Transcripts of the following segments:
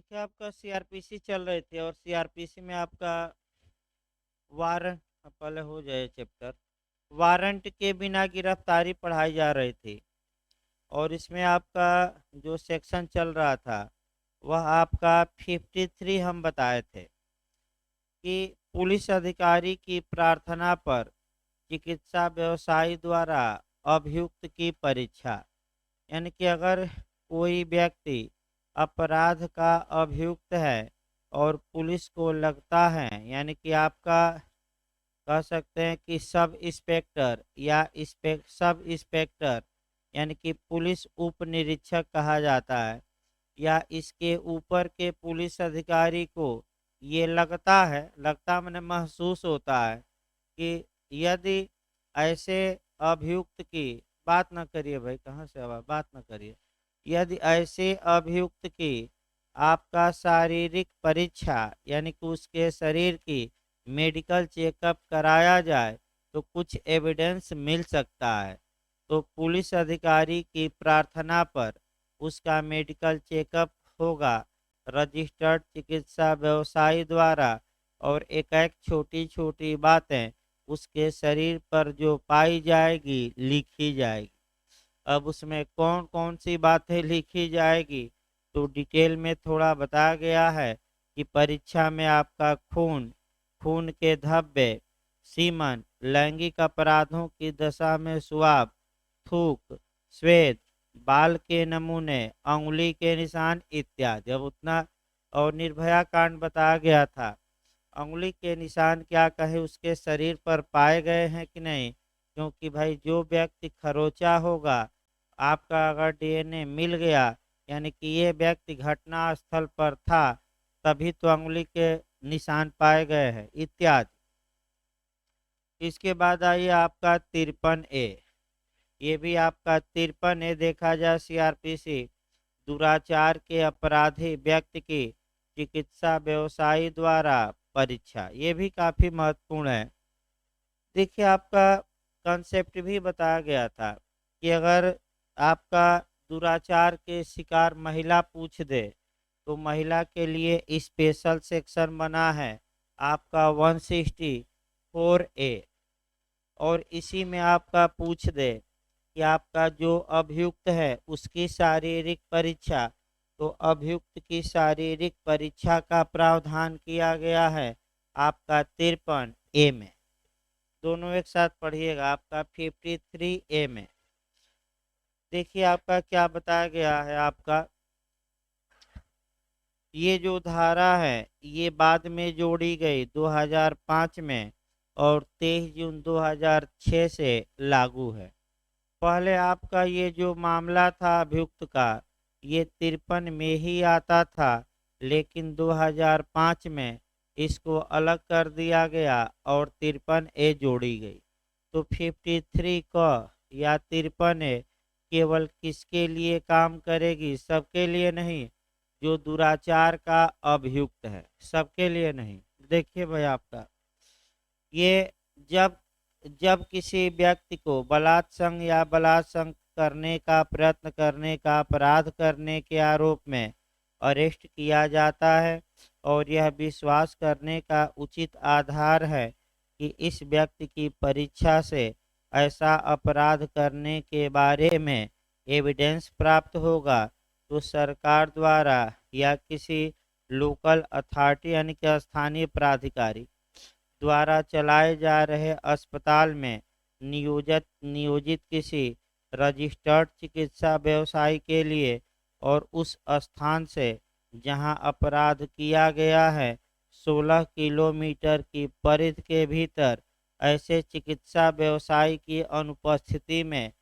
देखिए आपका सीआरपीसी चल रहे थे और सीआरपीसी में आपका वारंट, पहले हो जाए चैप्टर, वारंट के बिना गिरफ्तारी पढ़ाई जा रही थी। और इसमें आपका जो सेक्शन चल रहा था वह आपका 53 हम बताए थे कि पुलिस अधिकारी की प्रार्थना पर चिकित्सा व्यवसायी द्वारा अभियुक्त की परीक्षा। यानी कि अगर कोई व्यक्ति अपराध का अभियुक्त है और पुलिस को लगता है, यानी कि आपका कह सकते हैं कि सब इंस्पेक्टर या सब इंस्पेक्टर, यानी कि पुलिस उप निरीक्षक कहा जाता है, या इसके ऊपर के पुलिस अधिकारी को ये लगता मैंने महसूस होता है कि यदि ऐसे अभियुक्त की, बात ना करिए भाई, कहाँ से आवा, बात ना करिए, यदि ऐसे अभियुक्त की आपका शारीरिक परीक्षा यानी कि उसके शरीर की मेडिकल चेकअप कराया जाए तो कुछ एविडेंस मिल सकता है। तो पुलिस अधिकारी की प्रार्थना पर उसका मेडिकल चेकअप होगा रजिस्टर्ड चिकित्सा व्यवसायी द्वारा, और एक एक छोटी छोटी बातें उसके शरीर पर जो पाई जाएगी लिखी जाएगी। अब उसमें कौन कौन सी बातें लिखी जाएगी तो डिटेल में थोड़ा बताया गया है कि परीक्षा में आपका खून, खून के धब्बे, सीमन, लैंगिक अपराधों की दशा में स्वाब, थूक, श्वेत, बाल के नमूने, अंगुली के निशान इत्यादि। अब उतना, और निर्भया कांड बताया गया था, अंगुली के निशान क्या कहे उसके शरीर पर पाए गए हैं कि नहीं, क्योंकि भाई जो व्यक्ति खरोचा होगा, आपका अगर डीएनए मिल गया यानी कि ये व्यक्ति घटना स्थल पर था, तभी तो अंगुली के निशान पाए गए हैं इत्यादि। इसके बाद आइए आपका 53A। ये भी आपका 53A देखा जाए सीआरपीसी, दुराचार के अपराधी व्यक्ति की चिकित्सा व्यवसायी द्वारा परीक्षा, ये भी काफी महत्वपूर्ण है। देखिए आपका कंसेप्ट भी बताया गया था कि अगर आपका दुराचार के शिकार महिला पूछ दे तो महिला के लिए स्पेशल सेक्शन बना है आपका 164A। और इसी में आपका पूछ दे कि आपका जो अभियुक्त है उसकी शारीरिक परीक्षा, तो अभियुक्त की शारीरिक परीक्षा का प्रावधान किया गया है आपका 53A में। दोनों एक साथ पढ़िएगा आपका 53A में। देखिए आपका क्या बताया गया है, आपका ये जो धारा है ये बाद में जोड़ी गई 2005 में और 23 जून 2006 से लागू है। पहले आपका ये जो मामला था अभियुक्त का, ये 53 में ही आता था, लेकिन 2005 में इसको अलग कर दिया गया और 53A जोड़ी गई। तो 53 का या 53A केवल किसके लिए काम करेगी, सबके लिए नहीं, जो दुराचार का अभियुक्त है, सबके लिए नहीं। देखिए भाई आपका ये, जब जब किसी व्यक्ति को बलात्संग या बलात्संग करने का प्रयत्न करने का अपराध करने के आरोप में अरेस्ट किया जाता है और यह विश्वास करने का उचित आधार है कि इस व्यक्ति की परीक्षा से ऐसा अपराध करने के बारे में एविडेंस प्राप्त होगा, तो सरकार द्वारा या किसी लोकल अथॉरिटी यानी कि स्थानीय प्राधिकारी द्वारा चलाए जा रहे अस्पताल में नियोजित नियोजित किसी रजिस्टर्ड चिकित्सा व्यवसायी के लिए और उस स्थान से जहां अपराध किया गया है 16 किलोमीटर की परिधि के भीतर ऐसे चिकित्सा व्यवसायी की अनुपस्थिति में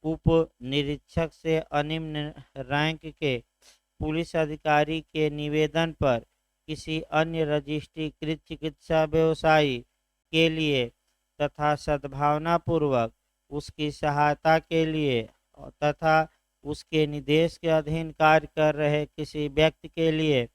उप निरीक्षक से अनिम्न रैंक के पुलिस अधिकारी के निवेदन पर किसी अन्य रजिस्ट्रीकृत चिकित्सा व्यवसायी के लिए तथा सद्भावनापूर्वक उसकी सहायता के लिए तथा उसके निर्देश के अधीन कार्य कर रहे किसी व्यक्ति के लिए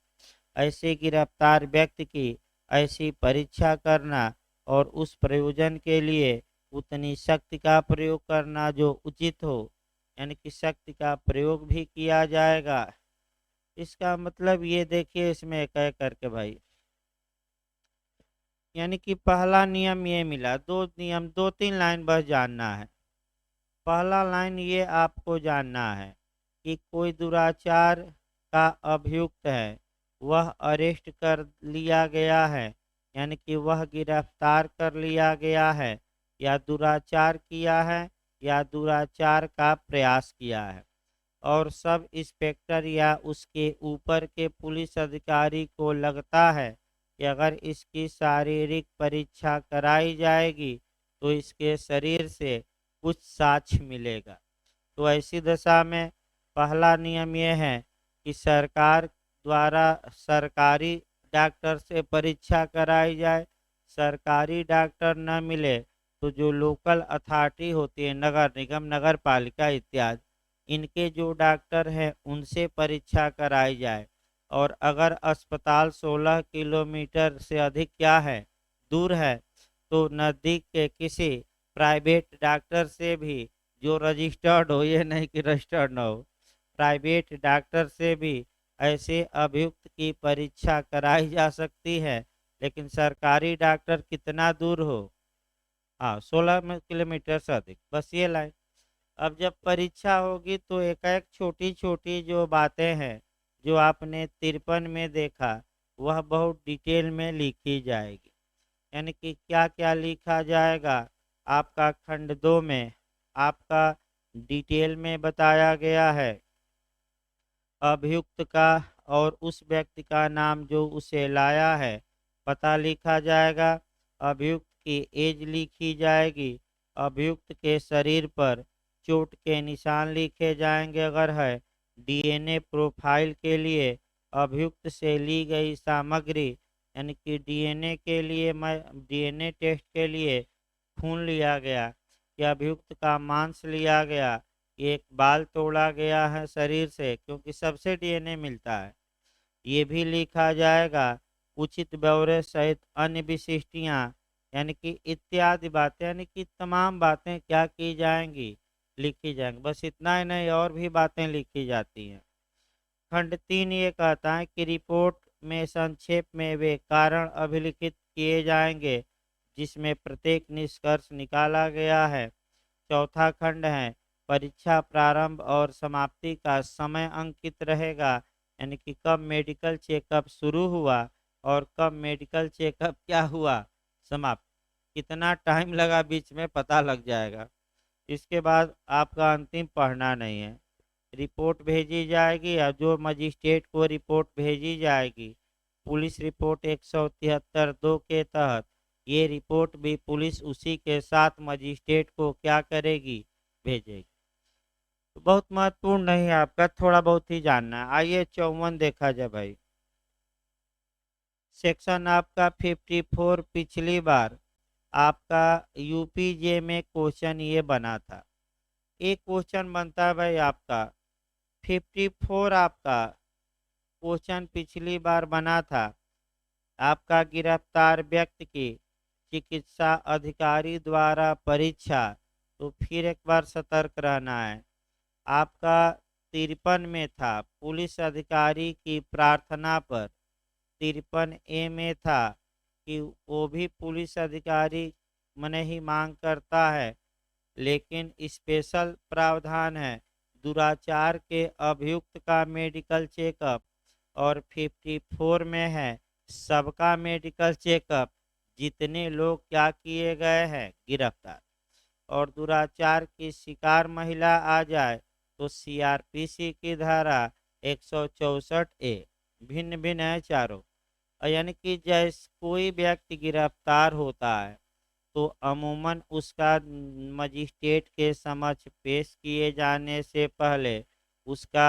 ऐसे गिरफ्तार व्यक्ति की ऐसी परीक्षा करना और उस प्रयोजन के लिए उतनी शक्ति का प्रयोग करना जो उचित हो, यानी कि शक्ति का प्रयोग भी किया जाएगा इसका मतलब ये देखिए इसमें एक एक करके भाई, यानी कि पहला नियम ये मिला, दो नियम, दो तीन लाइन बस जानना है। पहला लाइन ये आपको जानना है कि कोई दुराचार का अभियुक्त है, वह अरेस्ट कर लिया गया है, यानी कि वह गिरफ्तार कर लिया गया है, या दुराचार किया है, या दुराचार का प्रयास किया है। और सब इंस्पेक्टर या उसके ऊपर के पुलिस अधिकारी को लगता है कि अगर इसकी शारीरिक परीक्षा कराई जाएगी तो इसके शरीर से कुछ साक्ष्य मिलेगा। तो ऐसी दशा में पहला नियम यह है कि सरकार द्वारा सरकारी डॉक्टर से परीक्षा कराई जाए। सरकारी डॉक्टर न मिले तो जो लोकल अथॉरिटी होती है, नगर निगम, नगर पालिका इत्यादि, इनके जो डॉक्टर हैं उनसे परीक्षा कराई जाए। और अगर अस्पताल 16 किलोमीटर से अधिक क्या है, दूर है, तो नज़दीक के किसी प्राइवेट डॉक्टर से भी, जो रजिस्टर्ड हो, ये नहीं कि रजिस्टर्ड ना हो, प्राइवेट डॉक्टर से भी ऐसे अभियुक्त की परीक्षा कराई जा सकती है। लेकिन सरकारी डॉक्टर कितना दूर हो, हाँ 16 किलोमीटर से अधिक, बस ये लाइन। अब जब परीक्षा होगी तो एक एक छोटी छोटी जो बातें हैं जो आपने 53 में देखा, वह बहुत डिटेल में लिखी जाएगी। यानी कि क्या क्या लिखा जाएगा, आपका खंड 2 में आपका डिटेल में बताया गया है। अभियुक्त का और उस व्यक्ति का नाम जो उसे लाया है पता लिखा जाएगा। अभियुक्त की एज लिखी जाएगी। अभियुक्त के शरीर पर चोट के निशान लिखे जाएंगे अगर है। डीएनए प्रोफाइल के लिए अभियुक्त से ली गई सामग्री, यानी कि डीएनए के लिए, मैं डीएनए टेस्ट के लिए खून लिया गया, या अभियुक्त का मांस लिया गया, एक बाल तोड़ा गया है शरीर से, क्योंकि सबसे डीएनए मिलता है, ये भी लिखा जाएगा। उचित ब्यौरे सहित अन्य विशिष्टियां, यानी कि इत्यादि बातें, यानी कि तमाम बातें क्या की जाएंगी, लिखी जाएंगी। बस इतना ही नहीं, और भी बातें लिखी जाती हैं। खंड 3 ये कहता है कि रिपोर्ट में संक्षेप में वे कारण अभिलिखित किए जाएंगे जिसमें प्रत्येक निष्कर्ष निकाला गया है। चौथा खंड है परीक्षा प्रारंभ और समाप्ति का समय अंकित रहेगा, यानी कि कब मेडिकल चेकअप शुरू हुआ और कब मेडिकल चेकअप क्या हुआ, समाप्त, कितना टाइम लगा बीच में पता लग जाएगा। इसके बाद आपका अंतिम पढ़ना नहीं है। रिपोर्ट भेजी जाएगी, और जो मजिस्ट्रेट को रिपोर्ट भेजी जाएगी पुलिस रिपोर्ट 173(2) के तहत, ये रिपोर्ट भी पुलिस उसी के साथ मजिस्ट्रेट को क्या करेगी, भेजेगी। तो बहुत महत्वपूर्ण नहीं है, आपका थोड़ा बहुत ही जानना है। आइए 54 देखा जाए भाई। सेक्शन आपका 54, पिछली बार आपका यूपीजे में क्वेश्चन ये बना था। एक क्वेश्चन बनता है भाई आपका 54, आपका क्वेश्चन पिछली बार बना था। आपका गिरफ्तार व्यक्ति की चिकित्सा अधिकारी द्वारा परीक्षा, तो फिर एक बार सतर्क रहना है। आपका 53 में था पुलिस अधिकारी की प्रार्थना पर, 53 में था कि वो भी पुलिस अधिकारी मने ही मांग करता है, लेकिन स्पेशल प्रावधान है दुराचार के अभियुक्त का मेडिकल चेकअप, और 54 में है सबका मेडिकल चेकअप, जितने लोग क्या किए गए हैं, गिरफ्तार। और दुराचार की शिकार महिला आ जाए तो सीआरपीसी की धारा 164(a), भिन्न भिन्न है चारों। यानी कि जैसे कोई व्यक्ति गिरफ्तार होता है तो अमूमन उसका मजिस्ट्रेट के समक्ष पेश किए जाने से पहले उसका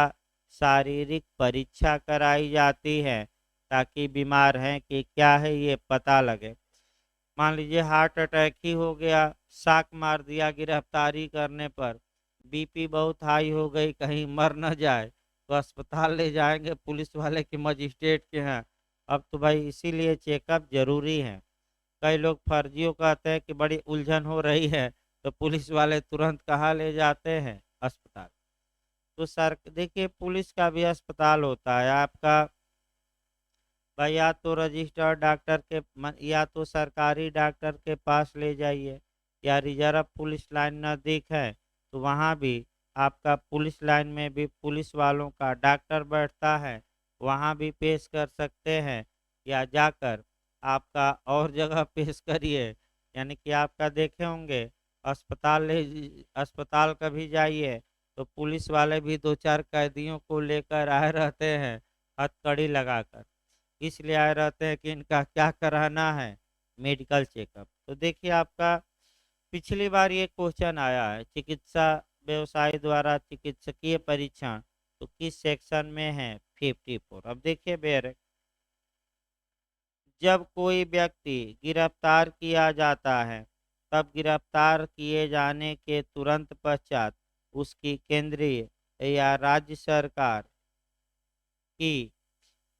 शारीरिक परीक्षा कराई जाती है, ताकि बीमार हैं कि क्या है ये पता लगे। मान लीजिए हार्ट अटैक ही हो गया, शाक मार दिया गिरफ्तारी करने पर, बीपी बहुत हाई हो गई, कहीं मर न जाए, तो अस्पताल ले जाएंगे पुलिस वाले कि मजिस्ट्रेट के हैं। अब तो भाई इसीलिए चेकअप जरूरी है। कई लोग फर्जियों कहते हैं कि बड़ी उलझन हो रही है, तो पुलिस वाले तुरंत कहाँ ले जाते हैं, अस्पताल। तो सर देखिए पुलिस का भी अस्पताल होता है आपका भाई, या तो रजिस्टर्ड डॉक्टर के या तो सरकारी डॉक्टर के पास ले जाइए, या रिजर्व पुलिस लाइन नज़दीक है तो वहाँ भी आपका पुलिस लाइन में भी पुलिस वालों का डॉक्टर बैठता है, वहाँ भी पेश कर सकते हैं, या जाकर आपका और जगह पेश करिए। यानी कि आपका देखे होंगे अस्पताल कभी जाइए तो पुलिस वाले भी दो चार कैदियों को लेकर आए रहते हैं हथकड़ी लगाकर, इसलिए आए रहते हैं कि इनका क्या कराना है, मेडिकल चेकअप। तो देखिए आपका पिछली बार ये क्वेश्चन आया है, चिकित्सा व्यवसाय द्वारा चिकित्सकीय परीक्षण तो किस सेक्शन में है, 54। अब देखिए बेर, जब कोई व्यक्ति गिरफ्तार किया जाता है तब गिरफ्तार किए जाने के तुरंत पश्चात उसकी केंद्रीय या राज्य सरकार की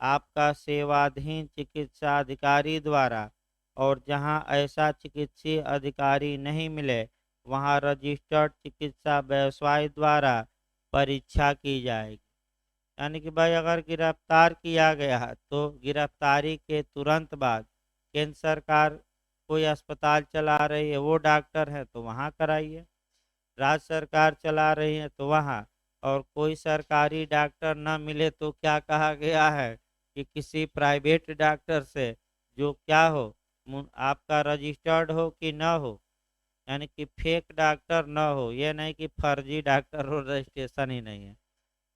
आपका सेवाधीन चिकित्सा अधिकारी द्वारा, और जहां ऐसा चिकित्सीय अधिकारी नहीं मिले वहां रजिस्टर्ड चिकित्सा व्यवसाय द्वारा परीक्षा की जाएगी। यानी कि भाई अगर गिरफ्तार किया गया है तो गिरफ्तारी के तुरंत बाद केंद्र सरकार कोई अस्पताल चला रही है, वो डॉक्टर है तो वहाँ कराइए, राज्य सरकार चला रही है तो वहाँ, और कोई सरकारी डॉक्टर न मिले तो क्या कहा गया है कि किसी प्राइवेट डॉक्टर से जो क्या हो, आपका रजिस्टर्ड हो कि न हो, यानी कि फेक डॉक्टर न हो, ये नहीं कि फर्जी डॉक्टर हो, रजिस्ट्रेशन ही नहीं है।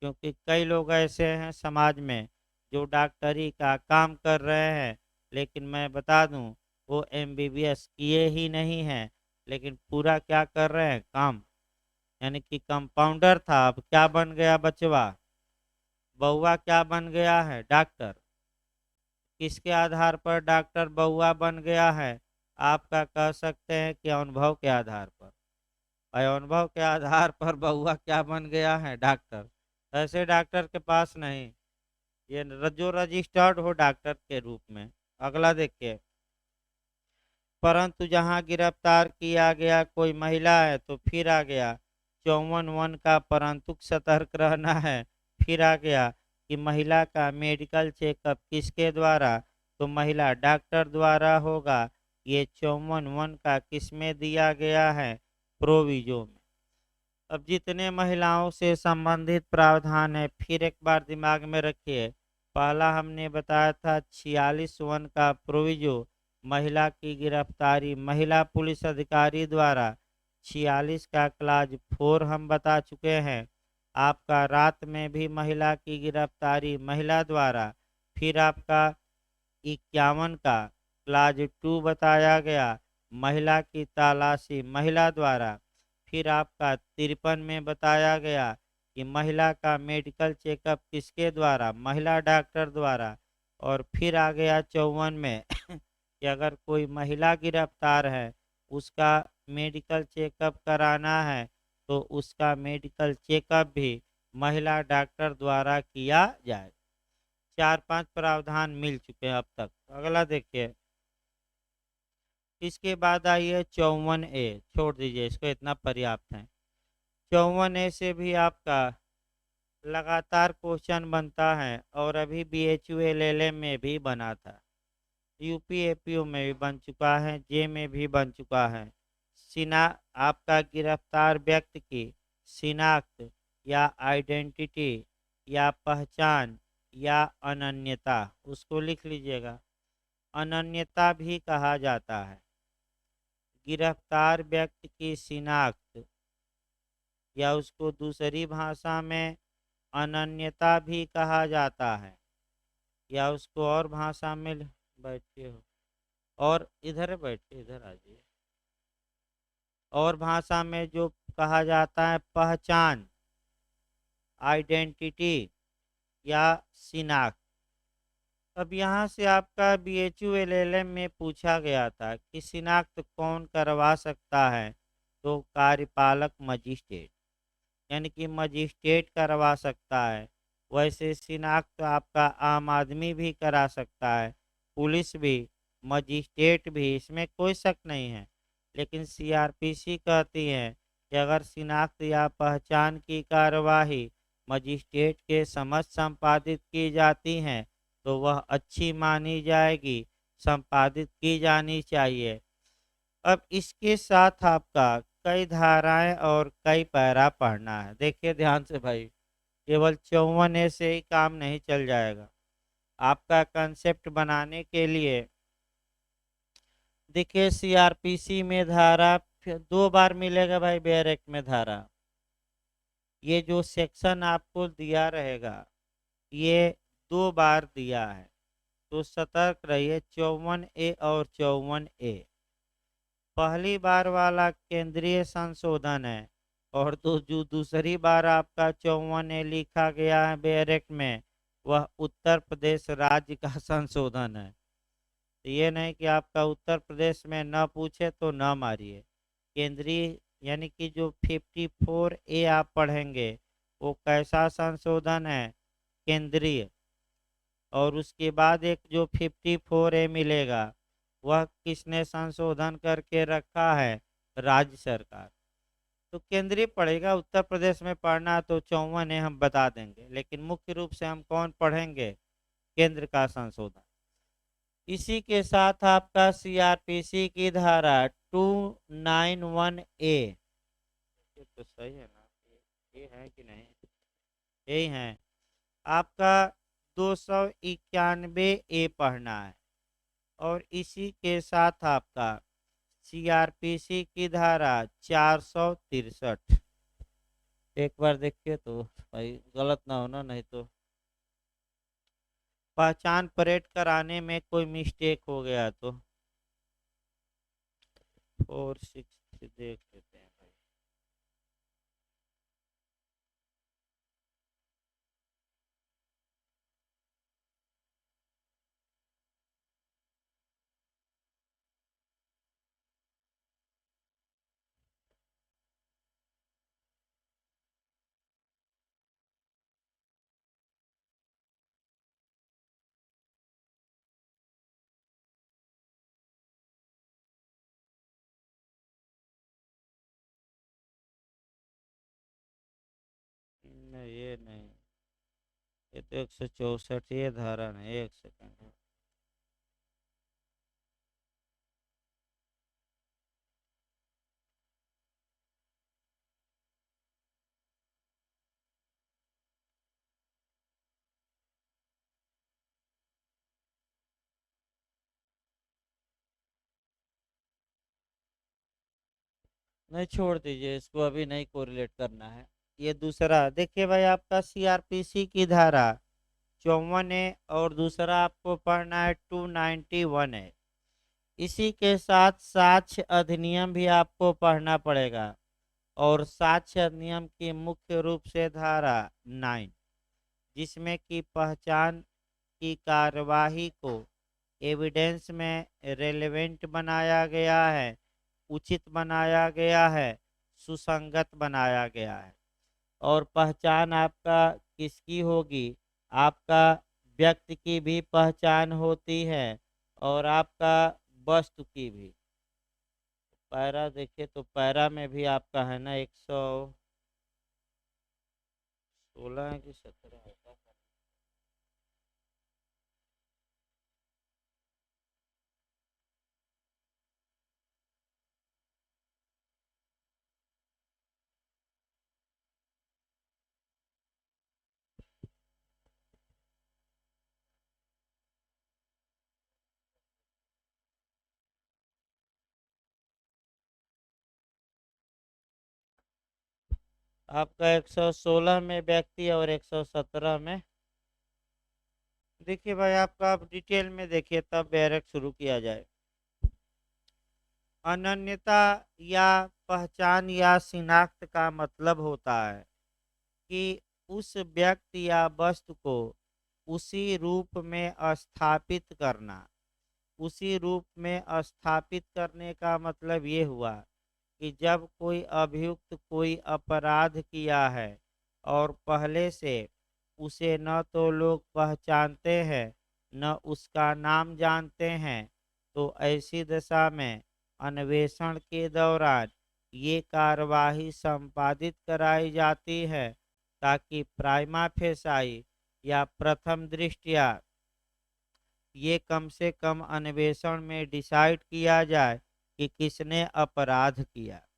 क्योंकि कई लोग ऐसे हैं समाज में जो डॉक्टरी का काम कर रहे हैं, लेकिन मैं बता दूं वो एमबीबीएस किए ही नहीं हैं, लेकिन पूरा क्या कर रहे हैं, काम। यानी कि कंपाउंडर था, अब क्या बन गया बचवा, बउआ क्या बन गया है, डॉक्टर। किसके आधार पर डॉक्टर बउआ बन गया है, आपका कह सकते हैं कि अनुभव के आधार पर, और अनुभव के आधार पर बउआ क्या बन गया है, डॉक्टर। ऐसे डॉक्टर के पास नहीं, ये जो रजिस्टर्ड हो डॉक्टर के रूप में। अगला देखिए, परंतु जहां गिरफ्तार किया गया कोई महिला है तो फिर आ गया 54(1) का परंतु सतर्क रहना है। फिर आ गया कि महिला का मेडिकल चेकअप किसके द्वारा, तो महिला डॉक्टर द्वारा होगा। ये 54(1) का किस में दिया गया है, प्रोविजो में। अब जितने महिलाओं से संबंधित प्रावधान है फिर एक बार दिमाग में रखिए। पहला हमने बताया था 46(1) का प्रोविजो, महिला की गिरफ्तारी महिला पुलिस अधिकारी द्वारा। 46 का क्लाज 4 हम बता चुके हैं। आपका रात में भी महिला की गिरफ्तारी महिला द्वारा। फिर आपका 51 का क्लाज 2 बताया गया, महिला की तलाशी महिला द्वारा। फिर आपका 53 में बताया गया कि महिला का मेडिकल चेकअप किसके द्वारा, महिला डॉक्टर द्वारा। और फिर आ गया 54 में कि अगर कोई महिला गिरफ्तार है उसका मेडिकल चेकअप कराना है तो उसका मेडिकल चेकअप भी महिला डॉक्टर द्वारा किया जाए। 4-5 प्रावधान मिल चुके हैं अब तक। अगला देखिए, इसके बाद आइए 54A, छोड़ दीजिए इसको, इतना पर्याप्त है। 54A से भी आपका लगातार क्वेश्चन बनता है, और अभी BHU LLM में भी बना था, यूपी APU में भी बन चुका है, जे में भी बन चुका है। सिना आपका गिरफ्तार व्यक्ति की शिनाख्त या आइडेंटिटी या पहचान या अनन्यता, उसको लिख लीजिएगा, अनन्यता भी कहा जाता है। गिरफ्तार व्यक्ति की शिनाख्त या उसको दूसरी भाषा में अनन्यता भी कहा जाता है, या उसको और भाषा में बैठिए हो, और इधर बैठिए, इधर आ जाइए, और भाषा में जो कहा जाता है पहचान, आइडेंटिटी या शिनाख्त। अब यहाँ से आपका BHU LLM में पूछा गया था कि शिनाख्त कौन करवा सकता है, तो कार्यपालक मजिस्ट्रेट, यानी कि मजिस्ट्रेट करवा सकता है। वैसे शिनाख्त आपका आम आदमी भी करा सकता है, पुलिस भी, मजिस्ट्रेट भी, इसमें कोई शक नहीं है। लेकिन CRPC कहती है कि अगर शिनाख्त या पहचान की कार्यवाही मजिस्ट्रेट के समक्ष संपादित की जाती हैं तो वह अच्छी मानी जाएगी, संपादित की जानी चाहिए। अब इसके साथ आपका कई धाराएं और कई पैरा पढ़ना है। देखिए ध्यान से भाई, केवल 54A से ही काम नहीं चल जाएगा। आपका कंसेप्ट बनाने के लिए देखिए सीआरपीसी में धारा फिर 2 बार मिलेगा भाई, बेयर एक्ट में धारा। ये जो सेक्शन आपको दिया रहेगा ये 2 बार दिया है, तो सतर्क रहिए। 54A और 54A पहली बार वाला केंद्रीय संशोधन है, और तो जो दूसरी बार आपका 54A लिखा गया है बेयर एक्ट में, वह उत्तर प्रदेश राज्य का संशोधन है। तो ये नहीं कि आपका उत्तर प्रदेश में न पूछे तो न मारिए। केंद्रीय यानी कि जो 54A आप पढ़ेंगे वो कैसा संशोधन है, केंद्रीय। और उसके बाद एक जो 54A मिलेगा वह किसने संशोधन करके रखा है, राज्य सरकार। तो केंद्रीय पढ़ेगा, उत्तर प्रदेश में पढ़ना तो 54A हम बता देंगे, लेकिन मुख्य रूप से हम कौन पढ़ेंगे, केंद्र का संशोधन। इसी के साथ आपका सीआरपीसी की धारा 291A, ये तो सही है ना, ये है कि नहीं, यही है आपका। 291A पढ़ना है। और इसी के साथ आपका सीआरपीसी की धारा 463, एक बार देखिए तो भाई गलत ना होना, नहीं तो पहचान परेड कराने में कोई मिस्टेक हो गया तो 463 देख लेते हैं भाई। नहीं ये नहीं, ये तो 164 ये धारा नहीं, एक सेकंड। नहीं छोड़ दीजिए इसको, अभी नहीं कोरिलेट करना है। ये दूसरा देखिए भाई, आपका सीआरपीसी की धारा 54A और दूसरा आपको पढ़ना है 291A। इसी के साथ साक्ष्य अधिनियम भी आपको पढ़ना पड़ेगा। और साक्ष्य अधिनियम की मुख्य रूप से धारा 9, जिसमें कि पहचान की कार्यवाही को एविडेंस में रेलेवेंट बनाया गया है, उचित बनाया गया है, सुसंगत बनाया गया है। और पहचान आपका किसकी होगी, आपका व्यक्ति की भी पहचान होती है और आपका वस्तु की भी। पैरा देखिए तो पैरा में भी आपका है ना 116 है कि 17 है। आपका 116 में व्यक्ति और 117 में, देखिए भाई आपका आप डिटेल में देखिए तब बैरक शुरू किया जाए। अनन्यता या पहचान या शिनाख्त का मतलब होता है कि उस व्यक्ति या वस्तु को उसी रूप में स्थापित करना। उसी रूप में स्थापित करने का मतलब ये हुआ कि जब कोई अभियुक्त कोई अपराध किया है और पहले से उसे न तो लोग पहचानते हैं न उसका नाम जानते हैं, तो ऐसी दशा में अन्वेषण के दौरान ये कार्यवाही संपादित कराई जाती है ताकि प्राइमा फेसाई या प्रथम दृष्टया ये कम से कम अन्वेषण में डिसाइड किया जाए कि किसने अपराध किया।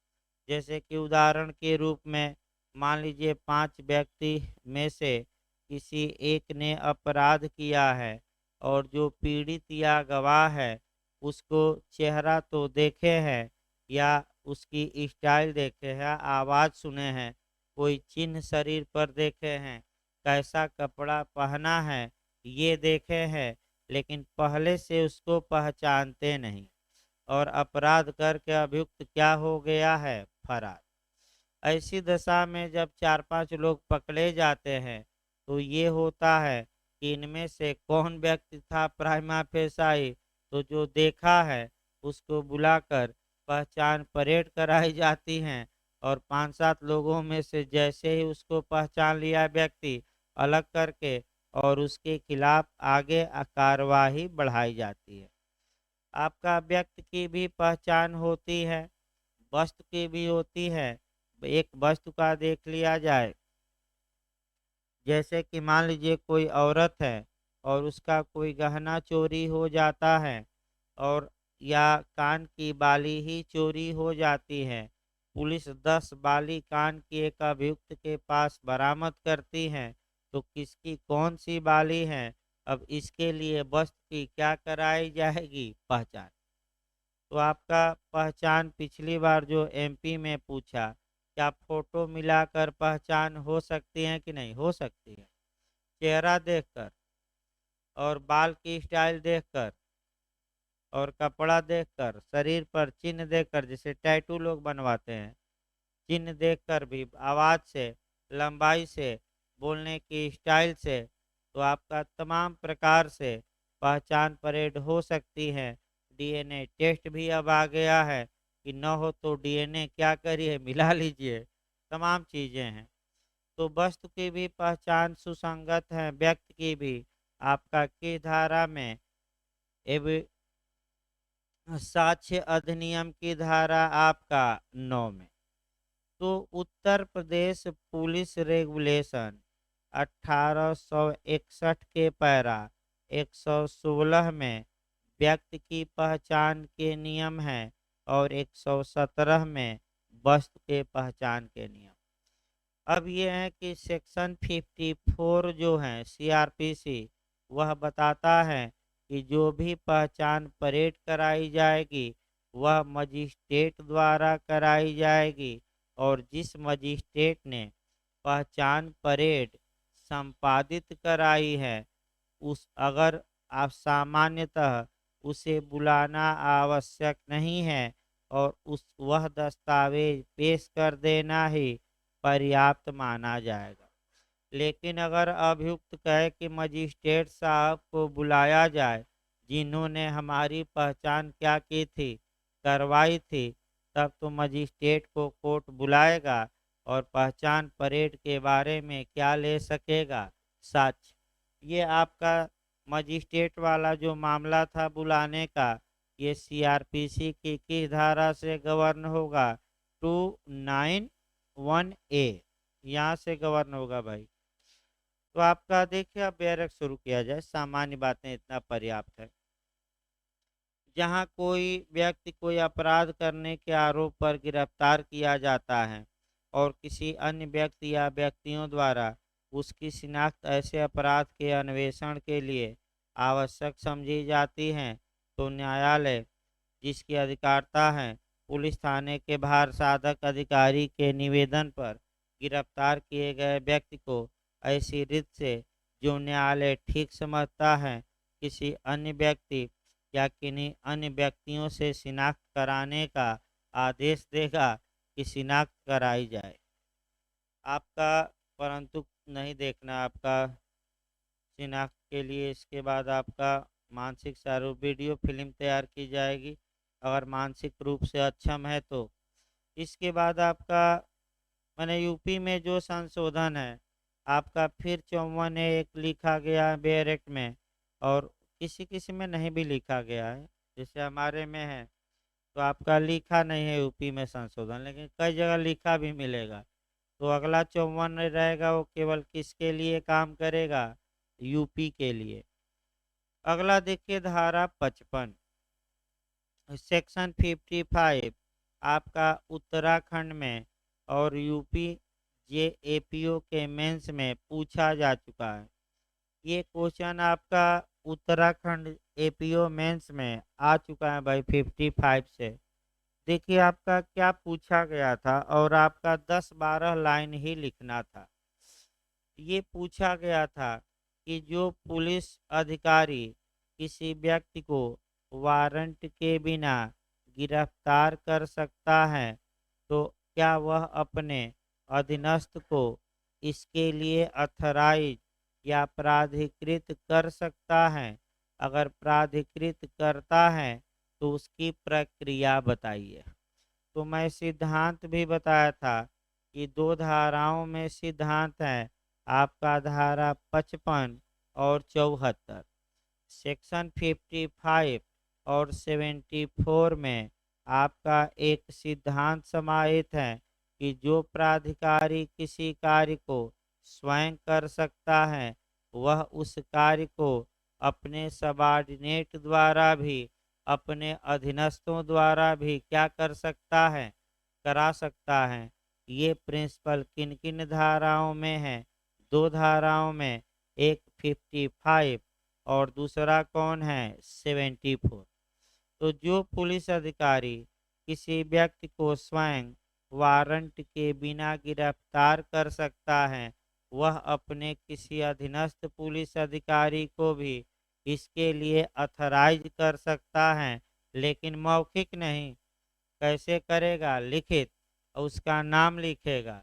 जैसे कि उदाहरण के रूप में मान लीजिए 5 व्यक्ति में से किसी एक ने अपराध किया है और जो पीड़ित या गवाह है उसको चेहरा तो देखे हैं या उसकी स्टाइल देखे हैं, आवाज़ सुने हैं, कोई चिन्ह शरीर पर देखे हैं, कैसा कपड़ा पहना है ये देखे हैं, लेकिन पहले से उसको पहचानते नहीं और अपराध करके अभियुक्त क्या हो गया है, फरार। ऐसी दशा में जब 4-5 लोग पकड़े जाते हैं तो ये होता है कि इनमें से कौन व्यक्ति था प्राइमा फेसाई, तो जो देखा है उसको बुलाकर पहचान परेड कराई जाती है और 5-7 लोगों में से जैसे ही उसको पहचान लिया व्यक्ति अलग करके और उसके खिलाफ आगे कार्यवाही बढ़ाई जाती है। आपका व्यक्ति की भी पहचान होती है, वस्तु की भी होती है। एक वस्तु का देख लिया जाए, जैसे कि मान लीजिए कोई औरत है और उसका कोई गहना चोरी हो जाता है और या कान की बाली ही चोरी हो जाती है। पुलिस 10 बाली कान की एक अभियुक्त के पास बरामद करती है, तो किसकी कौन सी बाली है, अब इसके लिए वस्तु की क्या कराई जाएगी, पहचान। तो आपका पहचान पिछली बार जो एमपी में पूछा, क्या फोटो मिलाकर पहचान हो सकती है कि नहीं हो सकती है? चेहरा देखकर और बाल की स्टाइल देखकर और कपड़ा देखकर, शरीर पर चिन्ह देखकर, जैसे टैटू लोग बनवाते हैं, चिन्ह देखकर भी, आवाज़ से, लंबाई से, बोलने की स्टाइल से, तो आपका तमाम प्रकार से पहचान परेड हो सकती है। डीएनए टेस्ट भी अब आ गया है कि न हो तो डीएनए क्या करिए, मिला लीजिए, तमाम चीज़ें हैं। तो वस्तु की भी पहचान सुसंगत है, व्यक्ति की भी। आपका किस धारा में, एवं साक्ष्य अधिनियम की धारा आपका 9 में। तो उत्तर प्रदेश पुलिस रेगुलेशन 1861 के पैरा 116 में व्यक्ति की पहचान के नियम हैं और 117 में वस्तु के पहचान के नियम। अब ये है कि सेक्शन 54 जो है सीआरपीसी, वह बताता है कि जो भी पहचान परेड कराई जाएगी वह मजिस्ट्रेट द्वारा कराई जाएगी और जिस मजिस्ट्रेट ने पहचान परेड संपादित कराई है उस अगर आप सामान्यतः उसे बुलाना आवश्यक नहीं है और उस वह दस्तावेज पेश कर देना ही पर्याप्त माना जाएगा। लेकिन अगर अभियुक्त कहे कि मजिस्ट्रेट साहब को बुलाया जाए जिन्होंने हमारी पहचान क्या की थी, करवाई थी, तब तो मजिस्ट्रेट को कोर्ट बुलाएगा और पहचान परेड के बारे में क्या ले सकेगा, साक्ष्य। ये आपका मजिस्ट्रेट वाला जो मामला था बुलाने का, ये सीआरपीसी की किस धारा से गवर्न होगा, 291A, यहाँ से गवर्न होगा भाई। तो आपका देखिए अब बैरक शुरू किया जाए, सामान्य बातें इतना पर्याप्त है। जहाँ कोई व्यक्ति कोई अपराध करने के आरोप पर गिरफ्तार किया जाता है और किसी अन्य व्यक्ति या व्यक्तियों द्वारा उसकी शिनाख्त ऐसे अपराध के अन्वेषण के लिए आवश्यक समझी जाती है, तो न्यायालय जिसकी अधिकारिता है पुलिस थाने के भार साधक अधिकारी के निवेदन पर गिरफ्तार किए गए व्यक्ति को ऐसी रीत से जो न्यायालय ठीक समझता है किसी अन्य व्यक्ति या किन्हीं अन्य व्यक्तियों से शिनाख्त कराने का आदेश देगा कि शिनाख्त कराई जाए। आपका परंतु नहीं देखना आपका शिनाख्त के लिए, इसके बाद आपका मानसिक स्वरूप वीडियो फिल्म तैयार की जाएगी अगर मानसिक रूप से अक्षम है तो। इसके बाद आपका मैंने यूपी में जो संशोधन है आपका फिर 54 एक लिखा गया है बेरेक्ट में और किसी किसी में नहीं भी लिखा गया है, जैसे हमारे में है तो आपका लिखा नहीं है यूपी में संशोधन, लेकिन कई जगह लिखा भी मिलेगा। तो अगला 54 रहेगा वो केवल किसके लिए काम करेगा? यूपी के लिए। अगला देखिए धारा 55 सेक्शन 55 आपका उत्तराखंड में और यूपी जे एपीओ के मेंस में पूछा जा चुका है। ये क्वेश्चन आपका उत्तराखंड एपीओ मेंस में आ चुका है भाई 55 से। देखिए आपका क्या पूछा गया था और आपका 10-12 लाइन ही लिखना था। ये पूछा गया था कि जो पुलिस अधिकारी किसी व्यक्ति को वारंट के बिना गिरफ्तार कर सकता है तो क्या वह अपने अधीनस्थ को इसके लिए अथराइज या प्राधिकृत कर सकता है? अगर प्राधिकृत करता है तो उसकी प्रक्रिया बताइए। तो मैं सिद्धांत भी बताया था कि दो धाराओं में सिद्धांत है आपका धारा 55 और 74। सेक्शन 55 और 74 में आपका एक सिद्धांत समाहित है कि जो प्राधिकारी किसी कार्य को स्वयं कर सकता है वह उस कार्य को अपने सबॉर्डिनेट द्वारा भी अपने अधीनस्थों द्वारा भी क्या कर सकता है? करा सकता है। ये प्रिंसिपल किन किन धाराओं में है? दो धाराओं में, एक 55 और दूसरा कौन है? 74। तो जो पुलिस अधिकारी किसी व्यक्ति को स्वयं वारंट के बिना गिरफ्तार कर सकता है वह अपने किसी अधीनस्थ पुलिस अधिकारी को भी इसके लिए अथराइज कर सकता है, लेकिन मौखिक नहीं। कैसे करेगा? लिखित, और उसका नाम लिखेगा।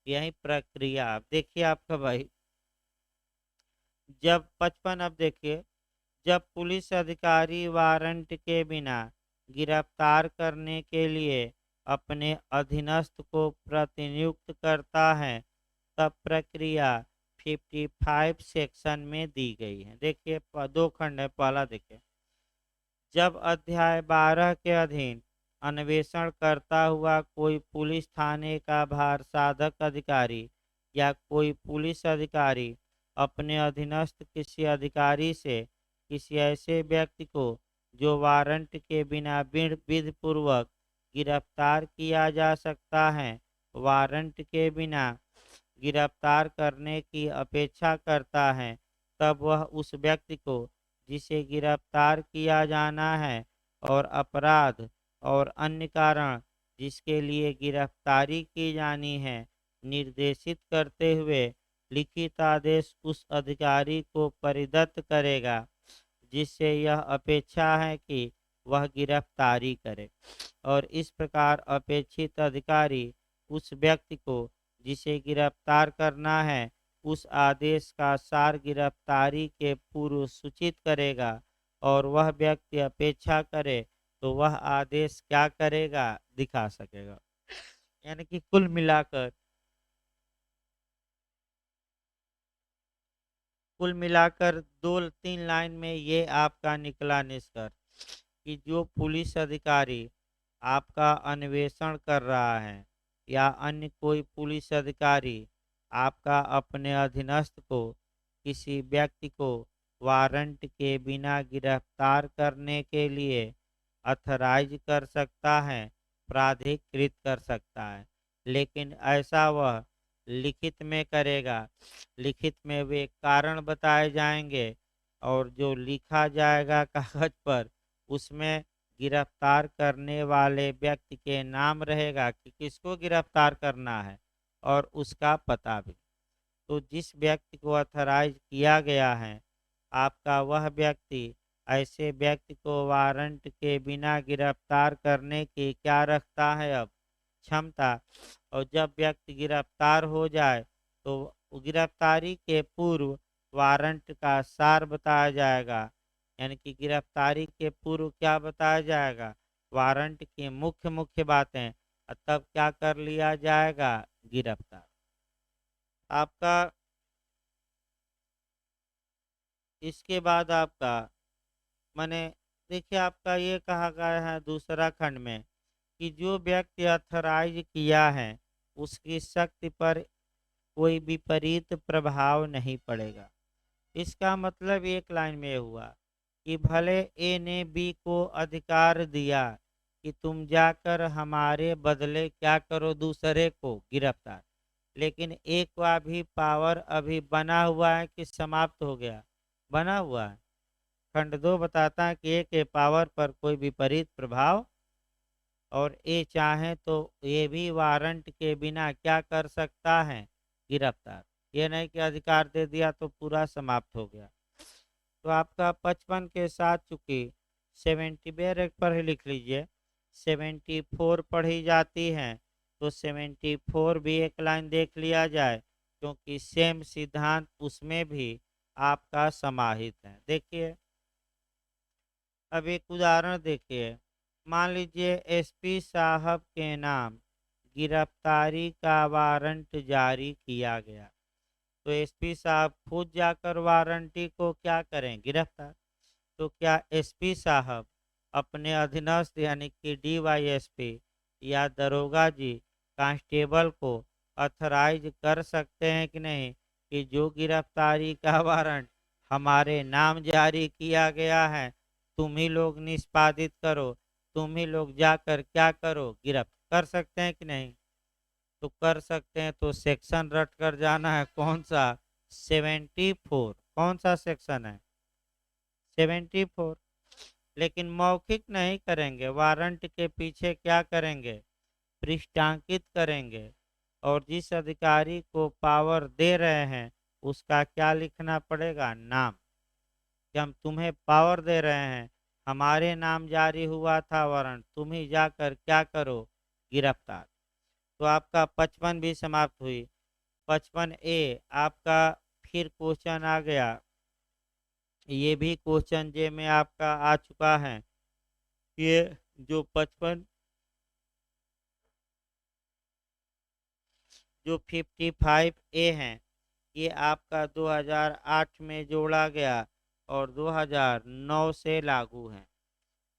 यही प्रक्रिया आप देखिए आपका भाई। जब 55 अब देखिए, जब पुलिस अधिकारी वारंट के बिना गिरफ्तार करने के लिए अपने अधीनस्थ को प्रतिनियुक्त करता है तब प्रक्रिया 55 सेक्शन में दी गई है। देखिए दो खंड है। पहला देखिए, जब अध्याय 12 के अधीन अन्वेषण करता हुआ कोई पुलिस थाने का भार साधक अधिकारी या कोई पुलिस अधिकारी अपने अधीनस्थ किसी अधिकारी से किसी ऐसे व्यक्ति को जो वारंट के बिना विधि पूर्वक गिरफ्तार किया जा सकता है वारंट के बिना गिरफ्तार करने की अपेक्षा करता है तब वह उस व्यक्ति को जिसे गिरफ्तार किया जाना है और अपराध और अन्य कारण जिसके लिए गिरफ्तारी की जानी है निर्देशित करते हुए लिखित आदेश उस अधिकारी को परिदत्त करेगा जिससे यह अपेक्षा है कि वह गिरफ्तारी करे। और इस प्रकार अपेक्षित अधिकारी उस व्यक्ति को जिसे गिरफ्तार करना है उस आदेश का सार गिरफ्तारी के पूर्व सूचित करेगा और वह व्यक्ति अपेक्षा करे तो वह आदेश क्या करेगा? दिखा सकेगा। यानी कि कुल मिलाकर 2-3 लाइन में ये आपका निकला निष्कर्ष कि जो पुलिस अधिकारी आपका अन्वेषण कर रहा है या अन्य कोई पुलिस अधिकारी आपका अपने अधीनस्थ को किसी व्यक्ति को वारंट के बिना गिरफ्तार करने के लिए अथराइज कर सकता है, प्राधिकृत कर सकता है, लेकिन ऐसा वह लिखित में करेगा। लिखित में वे कारण बताए जाएंगे और जो लिखा जाएगा कागज पर उसमें गिरफ्तार करने वाले व्यक्ति के नाम रहेगा कि किसको गिरफ्तार करना है और उसका पता भी। तो जिस व्यक्ति को अथराइज किया गया है आपका वह व्यक्ति ऐसे व्यक्ति को वारंट के बिना गिरफ्तार करने की क्या रखता है? अब क्षमता। और जब व्यक्ति गिरफ्तार हो जाए तो गिरफ्तारी के पूर्व वारंट का सार बताया जाएगा। यानी कि गिरफ्तारी के पूर्व क्या बताया जाएगा? वारंट की मुख्य मुख्य बातें, और तब क्या कर लिया जाएगा? गिरफ्तार। आपका इसके बाद आपका माने देखिए आपका ये कहा गया है दूसरा खंड में कि जो व्यक्ति अथराइज किया है उसकी शक्ति पर कोई विपरीत प्रभाव नहीं पड़ेगा। इसका मतलब एक लाइन में हुआ कि भले ए ने बी को अधिकार दिया कि तुम जाकर हमारे बदले क्या करो, दूसरे को गिरफ्तार, लेकिन ए का भी पावर अभी बना हुआ है कि समाप्त हो गया? बना हुआ है। खंड 2 बताता है कि ए के पावर पर कोई विपरीत प्रभाव, और ये चाहे तो ये भी वारंट के बिना क्या कर सकता है, गिरफ्तार। ये नहीं कि अधिकार दे दिया तो पूरा समाप्त हो गया। तो आपका 55 के साथ चूंकि 70 बैरक पर ही लिख लीजिए, 74 पढ़ी जाती है, तो 74 भी एक लाइन देख लिया जाए, क्योंकि सेम सिद्धांत उसमें भी आपका समाहित है। देखिए, अब एक उदाहरण देखिए। मान लीजिए एसपी साहब के नाम गिरफ्तारी का वारंट जारी किया गया, तो एसपी साहब खुद जाकर वारंटी को क्या करें, गिरफ्तार। तो क्या एसपी साहब अपने अधीनस्थ यानी कि डीवाईएसपी या दरोगा जी कांस्टेबल को अथराइज कर सकते हैं कि नहीं कि जो गिरफ्तारी का वारंट हमारे नाम जारी किया गया है, तुम ही लोग निष्पादित करो, तुम ही लोग जाकर क्या करो, गिरफ्तार। कर सकते हैं कि नहीं? तो कर सकते हैं। तो सेक्शन रट कर जाना है, कौन सा? 74। कौन सा सेक्शन है? 74। लेकिन मौखिक नहीं करेंगे, वारंट के पीछे क्या करेंगे, पृष्ठांकित करेंगे, और जिस अधिकारी को पावर दे रहे हैं उसका क्या लिखना पड़ेगा, नाम। कि हम तुम्हें पावर दे रहे हैं, हमारे नाम जारी हुआ था वारंट, तुम ही जाकर क्या करो, गिरफ्तार। तो आपका 55 भी समाप्त हुई। 55A आपका फिर क्वेश्चन आ गया, ये भी क्वेश्चन जे में आपका आ चुका है। ये जो 55 जो 55A है, ये आपका 2008 में जोड़ा गया और 2009 से लागू है।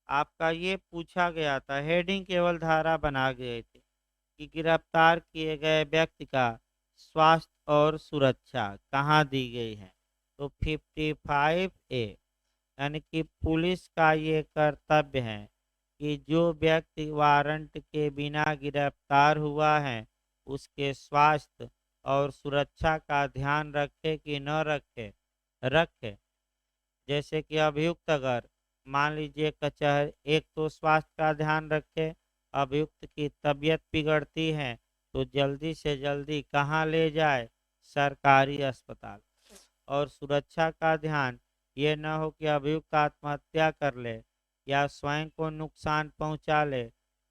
आपका ये पूछा गया था, हेडिंग केवल धारा बना गए थे कि गिरफ्तार किए गए व्यक्ति का स्वास्थ्य और सुरक्षा कहाँ दी गई है। तो 55A यानी कि पुलिस का ये कर्तव्य है कि जो व्यक्ति वारंट के बिना गिरफ्तार हुआ है उसके स्वास्थ्य और सुरक्षा का ध्यान रखे कि न रखे, रखे। जैसे कि अभियुक्त अगर मान लीजिए कचहरी, एक तो स्वास्थ्य का ध्यान रखे, अभियुक्त की तबीयत बिगड़ती है तो जल्दी से जल्दी कहाँ ले जाए, सरकारी अस्पताल। और सुरक्षा का ध्यान ये न हो कि अभियुक्त आत्महत्या कर ले या स्वयं को नुकसान पहुंचा ले,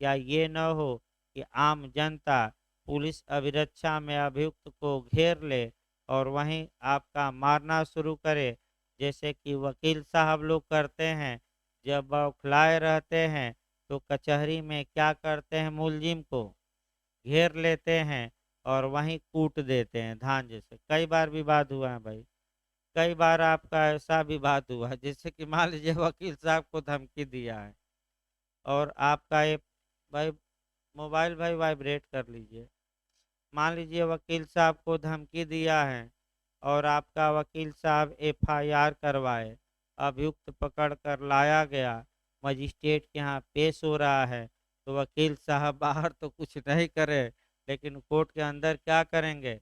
या ये न हो कि आम जनता पुलिस अभिरक्षा में अभियुक्त को घेर ले और वहीं आपका मारना शुरू करे, जैसे कि वकील साहब लोग करते हैं। जब बौखलाए रहते हैं तो कचहरी में क्या करते हैं, मुलजिम को घेर लेते हैं और वहीं कूट देते हैं धान जैसे। कई बार विवाद हुआ है भाई, कई बार आपका ऐसा विवाद हुआ है, जैसे कि मान लीजिए वकील साहब को धमकी दिया है और आपका ये भाई मोबाइल भाई वाइब्रेट कर लीजिए। मान लीजिए वकील साहब को धमकी दिया है और आपका वकील साहब एफआईआर करवाए, अभियुक्त पकड़ कर लाया गया, मजिस्ट्रेट के यहाँ पेश हो रहा है, तो वकील साहब बाहर तो कुछ नहीं करे, लेकिन कोर्ट के अंदर क्या करेंगे,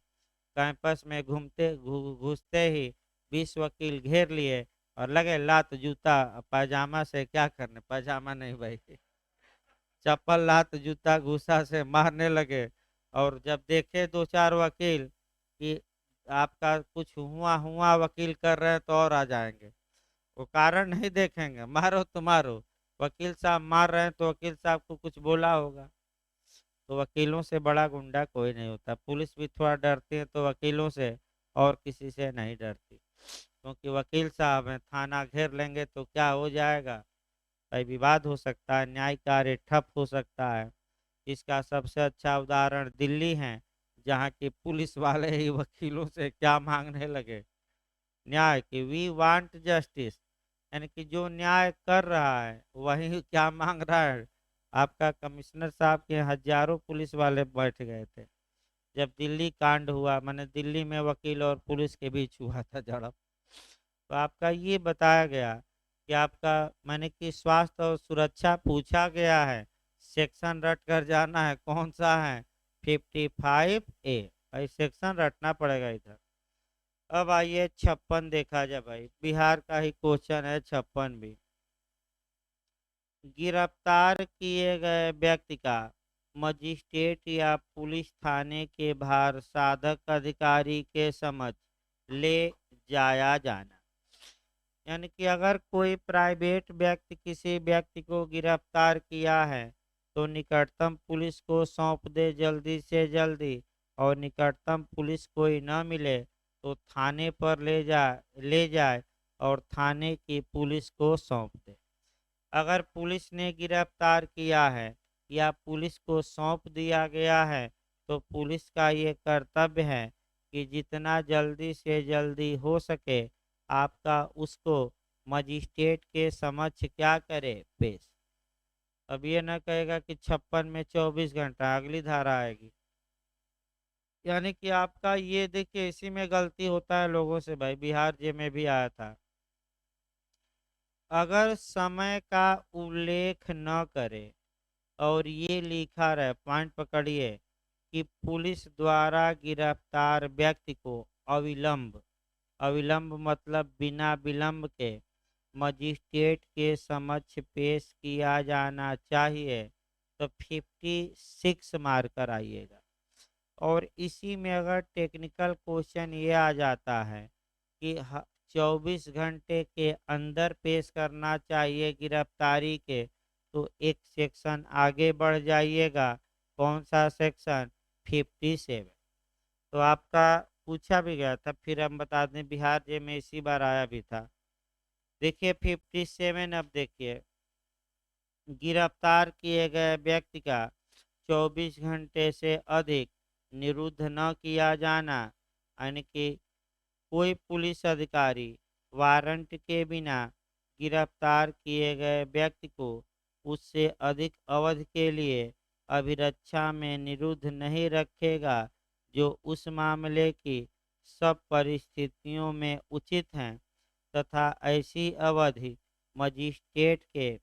कैंपस में घुसते ही 20 वकील घेर लिए और लगे लात जूता पैजामा से क्या करने, पैजामा नहीं भाई, चप्पल लात जूता घूसा से मारने लगे। और जब देखे दो चार वकील कि आपका कुछ हुआ हुआ वकील कर रहे हैं तो और आ जाएंगे, वो कारण नहीं देखेंगे, मारो तो मारो। वकील साहब मार रहे हैं तो वकील साहब को कुछ बोला होगा। तो वकीलों से बड़ा गुंडा कोई नहीं होता। पुलिस भी थोड़ा डरती है तो वकीलों से और किसी से नहीं डरती, क्योंकि वकील साहब हैं, थाना घेर लेंगे तो क्या हो जाएगा भाई, विवाद हो सकता है, न्याय कार्य ठप हो सकता है। इसका सबसे अच्छा उदाहरण दिल्ली है, जहाँ की पुलिस वाले ही वकीलों से क्या मांगने लगे, न्याय कि वी वांट जस्टिस, यानी कि जो न्याय कर रहा है वही क्या मांग रहा है। आपका कमिश्नर साहब के हजारों पुलिस वाले बैठ गए थे, जब दिल्ली कांड हुआ, माने दिल्ली में वकील और पुलिस के बीच हुआ था झड़प। तो आपका ये बताया गया कि आपका माने कि स्वास्थ्य और सुरक्षा पूछा गया है, सेक्शन रट कर जाना है, कौन सा है? 55A। भाई सेक्शन रटना पड़ेगा इधर। अब आइए 56 देखा जाए भाई, बिहार का ही क्वेश्चन है 56 भी। गिरफ्तार किए गए व्यक्ति का मजिस्ट्रेट या पुलिस थाने के बाहर साधक अधिकारी के समक्ष ले जाया जाना। यानी कि अगर कोई प्राइवेट व्यक्ति किसी व्यक्ति को गिरफ्तार किया है तो निकटतम पुलिस को सौंप दे जल्दी से जल्दी, और निकटतम पुलिस कोई न मिले तो थाने पर ले जाए और थाने की पुलिस को सौंप दे। अगर पुलिस ने गिरफ्तार किया है या पुलिस को सौंप दिया गया है तो पुलिस का ये कर्तव्य है कि जितना जल्दी से जल्दी हो सके आपका उसको मजिस्ट्रेट के समक्ष क्या करे, पेश। अब ये न कहेगा कि 56 में 24 घंटा, अगली धारा आएगी। यानी कि आपका ये देखिए, इसी में गलती होता है लोगों से भाई, बिहार जे में भी आया था। अगर समय का उल्लेख न करे और ये लिखा रहे, पॉइंट पकड़िए, कि पुलिस द्वारा गिरफ्तार व्यक्ति को अविलंब, अविलंब मतलब बिना विलंब के मजिस्ट्रेट के समक्ष पेश किया जाना चाहिए, तो 56 मार्कर आइएगा। और इसी में अगर टेक्निकल क्वेश्चन ये आ जाता है कि 24 घंटे के अंदर पेश करना चाहिए गिरफ्तारी के, तो एक सेक्शन आगे बढ़ जाइएगा। कौन सा सेक्शन? 57। तो आपका पूछा भी गया था, फिर हम बता दें बिहार जे में इसी बार आया भी था। देखिए 57, अब देखिए, गिरफ्तार किए गए व्यक्ति का 24 घंटे से अधिक निरुद्ध न किया जाना। यानी कि कोई पुलिस अधिकारी वारंट के बिना गिरफ्तार किए गए व्यक्ति को उससे अधिक अवधि के लिए अभिरक्षा में निरुद्ध नहीं रखेगा, जो उस मामले की सब परिस्थितियों में उचित हैं, तथा ऐसी अवधि मजिस्ट्रेट के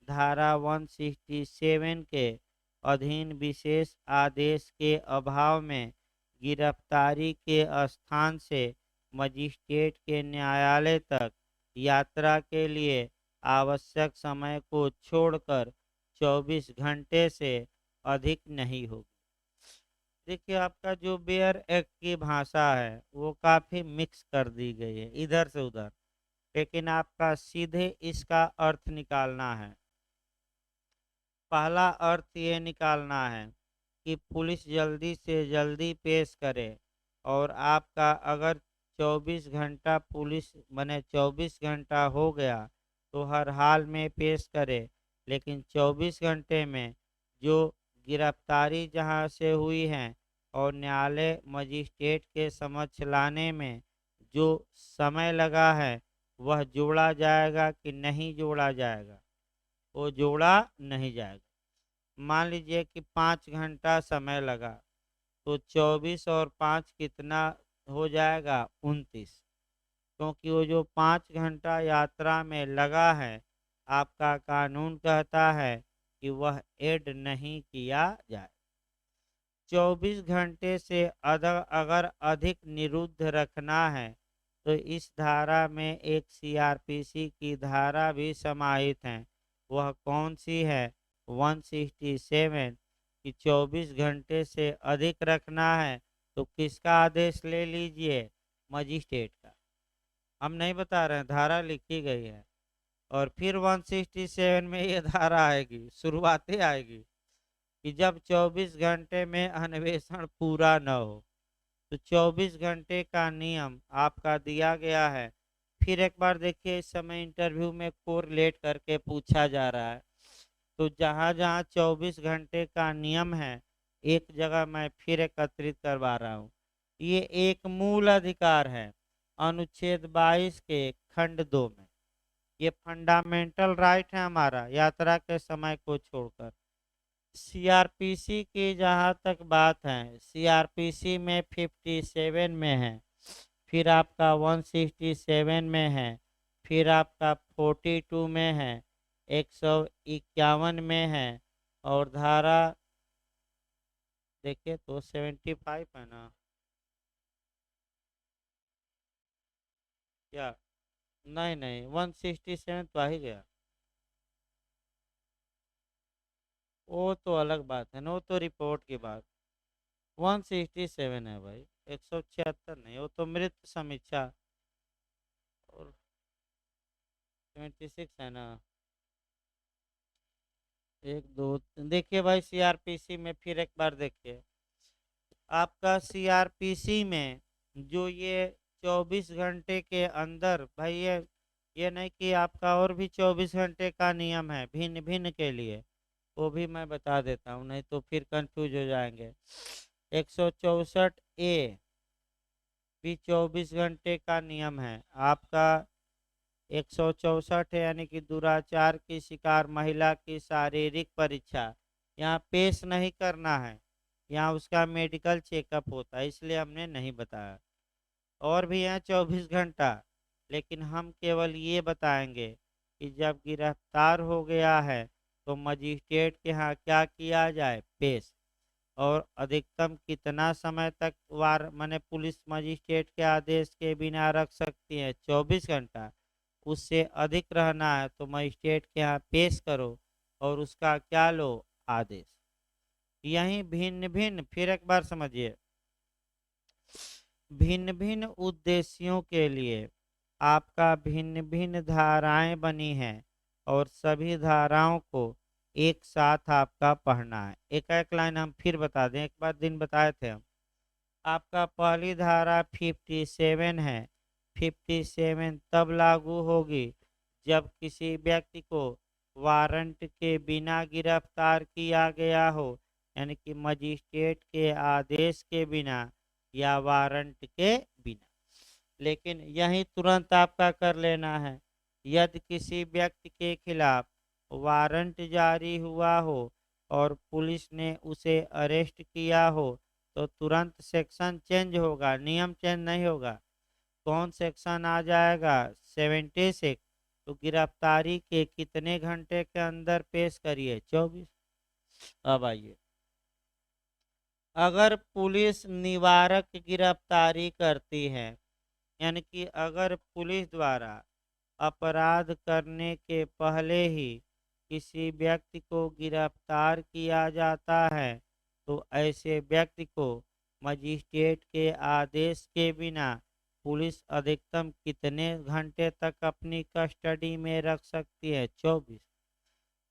धारा 167 के अधीन विशेष आदेश के अभाव में गिरफ्तारी के स्थान से मजिस्ट्रेट के न्यायालय तक यात्रा के लिए आवश्यक समय को छोड़कर 24 घंटे से अधिक नहीं होगी। देखिए आपका जो बेयर एक्ट की भाषा है वो काफ़ी मिक्स कर दी गई है इधर से उधर, लेकिन आपका सीधे इसका अर्थ निकालना है। पहला अर्थ ये निकालना है कि पुलिस जल्दी से जल्दी पेश करे, और आपका अगर 24 घंटा पुलिस बने 24 घंटा हो गया तो हर हाल में पेश करे, लेकिन 24 घंटे में जो गिरफ्तारी जहां से हुई है और न्यायालय मजिस्ट्रेट के समक्ष लाने में जो समय लगा है वह जोड़ा जाएगा कि नहीं जोड़ा जाएगा? वो जोड़ा नहीं जाएगा। मान लीजिए कि 5 घंटा समय लगा, तो 24 और 5 कितना हो जाएगा? 29। क्योंकि वो जो 5 घंटा यात्रा में लगा है आपका कानून कहता है कि वह ऐड नहीं किया जाए। 24 घंटे से अगर अधिक निरुद्ध रखना है तो इस धारा में एक सीआरपीसी की धारा भी समाहित है। वह कौन सी है? 167। कि 24 घंटे से अधिक रखना है तो किसका आदेश ले लीजिए? मजिस्ट्रेट का। हम नहीं बता रहे हैं, धारा लिखी गई है। और फिर 167 में ये धारा आएगी, शुरुआती आएगी, कि जब 24 घंटे में अन्वेषण पूरा न हो। तो 24 घंटे का नियम आपका दिया गया है। फिर एक बार देखिए, इस समय इंटरव्यू में कोरिलेट करके पूछा जा रहा है, तो जहाँ जहाँ 24 घंटे का नियम है एक जगह मैं फिर एकत्रित करवा रहा हूँ। ये एक मूल अधिकार है अनुच्छेद 22 के खंड 2 में। ये फंडामेंटल राइट है हमारा, यात्रा के समय को छोड़कर। सीआरपीसी की जहाँ तक बात है, सीआरपीसी में 57 में है, फिर आपका 167 में है, फिर आपका 42 में है, 151 में है, और धारा देखिए तो 75 है ना क्या? नहीं नहीं, 167 तो आ ही गया। वो तो अलग बात है ना, वो तो रिपोर्ट की बात। 167 है भाई, 176 नहीं, वो तो मृत समीक्षा। और 76 है ना। एक दो, देखिए भाई सीआरपीसी में फिर एक बार देखिए, आपका सीआरपीसी में जो ये 24 घंटे के अंदर भाई, ये नहीं कि आपका और भी 24 घंटे का नियम है भिन्न भिन्न के लिए, वो भी मैं बता देता हूँ, नहीं तो फिर कंफ्यूज हो जाएंगे। 164 ए भी 24 घंटे का नियम है आपका। 164 है, यानी कि दुराचार की शिकार महिला की शारीरिक परीक्षा, यहाँ पेश नहीं करना है, यहाँ उसका मेडिकल चेकअप होता है, इसलिए हमने नहीं बताया। और भी हैं 24 घंटा, लेकिन हम केवल ये बताएंगे कि जब गिरफ्तार हो गया है तो मजिस्ट्रेट के यहाँ क्या किया जाए, पेश। और अधिकतम कितना समय तक वार माने पुलिस मजिस्ट्रेट के आदेश के बिना रख सकती है, 24 घंटा। उससे अधिक रहना है तो मजिस्ट्रेट के यहाँ पेश करो और उसका क्या लो, आदेश। यही भिन्न भिन्न, फिर एक बार समझिए, भिन्न भिन्न उद्देश्यों के लिए आपका भिन्न भिन्न धाराएं बनी हैं, और सभी धाराओं को एक साथ आपका पढ़ना है। एक एक लाइन हम फिर बता दें, एक बार दिन बताए थे हम। आपका पहली धारा 57 है। 57 तब लागू होगी जब किसी व्यक्ति को वारंट के बिना गिरफ्तार किया गया हो, यानी कि मजिस्ट्रेट के आदेश के बिना या वारंट के बिना। लेकिन यही तुरंत आपका कर लेना है, यदि किसी व्यक्ति के खिलाफ वारंट जारी हुआ हो और पुलिस ने उसे अरेस्ट किया हो तो तुरंत सेक्शन चेंज होगा, नियम चेंज नहीं होगा। कौन सेक्शन आ जाएगा, 76। तो गिरफ्तारी के कितने घंटे के अंदर पेश करिए, 24। अब आइए, अगर पुलिस निवारक गिरफ्तारी करती है, यानी कि अगर पुलिस द्वारा अपराध करने के पहले ही किसी व्यक्ति को गिरफ्तार किया जाता है तो ऐसे व्यक्ति को मजिस्ट्रेट के आदेश के बिना पुलिस अधिकतम कितने घंटे तक अपनी कस्टडी में रख सकती है, 24।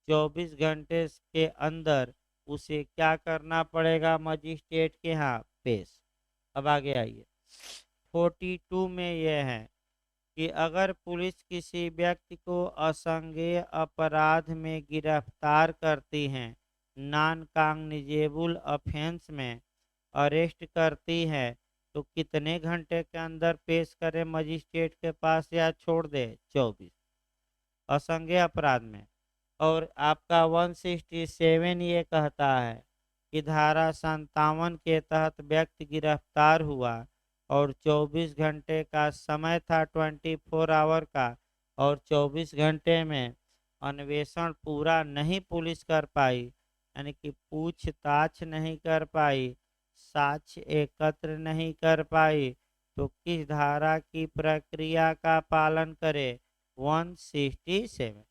24 घंटे के अंदर उसे क्या करना पड़ेगा, मजिस्ट्रेट के यहाँ पेश। अब आगे आइए, 42 में यह है कि अगर पुलिस किसी व्यक्ति को असंज्ञेय अपराध में गिरफ्तार करती है, नॉन कॉग्निजेबल ऑफेंस में अरेस्ट करती है, तो कितने घंटे के अंदर पेश करे मजिस्ट्रेट के पास या छोड़ दे, 24। असंज्ञेय अपराध में। और आपका 167 ये कहता है कि धारा 57 के तहत व्यक्ति गिरफ्तार हुआ और 24 घंटे का समय था, 24 आवर का, और 24 घंटे में अन्वेषण पूरा नहीं पुलिस कर पाई, यानी कि पूछताछ नहीं कर पाई, साक्ष्य एकत्र नहीं कर पाई, तो किस धारा की प्रक्रिया का पालन करे, 167।